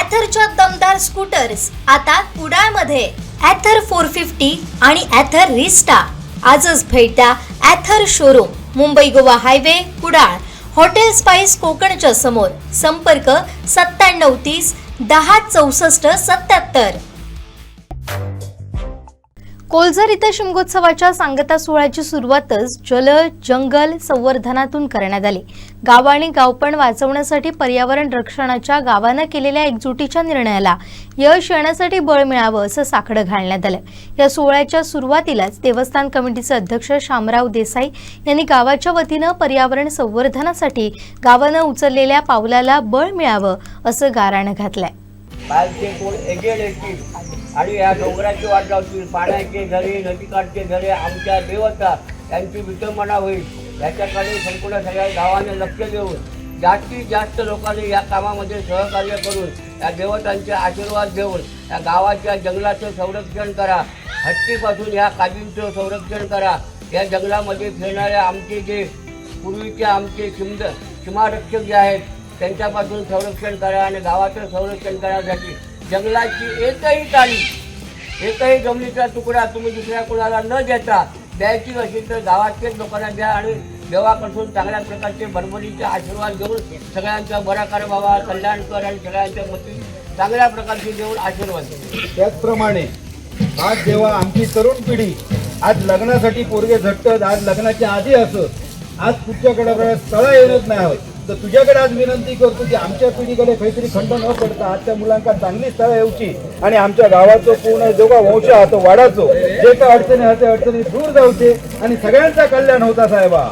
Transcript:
ॲथरच्या दमदार स्कूटर्स आता कुडाळमध्ये ॲथर 450 आणि ॲथर रिस्टा. आजच भेट द्या Ather showroom, Mumbai Goa highway, Kudal, hotel spice कोकणच्या समोर. संपर्क 9730 10 64 77. कोलझर इथं शिमगोत्सवाच्या सांगता सोहळ्याची सुरुवातच जल जंगल संवर्धनातून करण्यात आली. गाव आणि गावपण वाचवण्यासाठी पर्यावरण रक्षणाच्या गावानं केलेल्या एकजुटीच्या निर्णयाला यश येण्यासाठी बळ मिळावं असं साकडं घालण्यात आलं. या सोहळ्याच्या सुरुवातीलाच देवस्थान कमिटीचे अध्यक्ष शामराव देसाई यांनी गावाच्या वतीनं पर्यावरण संवर्धनासाठी गावानं उचललेल्या पावलाला बळ मिळावं असं गाऱ्हाणं घातलंय. आणि या डोंगराची वाट लावतील, पाण्याचे झरे, नदीकाठचे झरे, आमच्या देवता यांची विटंबना होईल याच्याकडे संपूर्ण सगळ्या गावाने लक्ष देऊन जास्तीत जास्त लोकांनी या कामामध्ये सहकार्य करून या देवतांचे आशीर्वाद देऊन या गावाच्या जंगलाचं संरक्षण करा. हत्तीपासून या काजींचं संरक्षण करा. या जंगलामध्ये फिरणाऱ्या आमचे जे पूर्वीचे आमचे सीमारक्षक जे आहेत त्यांच्यापासून संरक्षण करा आणि गावाचं संरक्षण करण्यासाठी जंगलाची एकही तारी, एकही जमिनीचा तुकडा तुम्ही दुसऱ्या कोणाला न देता द्यायची असेल तर गावातल्याच लोकांना द्या आणि देवापासून चांगल्या प्रकारचे भरभरीचे आशीर्वाद घेऊन सगळ्यांचा बरा कर बाबा, कल्याण कर आणि सगळ्यांच्या मती चांगल्या प्रकारचे देऊन आशीर्वाद द्या. त्याचप्रमाणे आज जेव्हा आमची तरुण पिढी आज लग्नासाठी पोरगे झटतात, आज लग्नाच्या आधी असत, आज पुढच्याकडे स्थळं येणच नाही होत, तर तुझ्याकडे आज विनंती करतो की आमच्या पिढीकडे काहीतरी खंड न पडता आजच्या मुलांना चांगली स्थळं येऊची आणि आमच्या गावाचं पूर्ण जोगा वंश हा तो वाढाचो, जे काय अडचणी होते अडचणी दूर जाऊचे आणि सगळ्यांचा कल्याण होता साहेबा.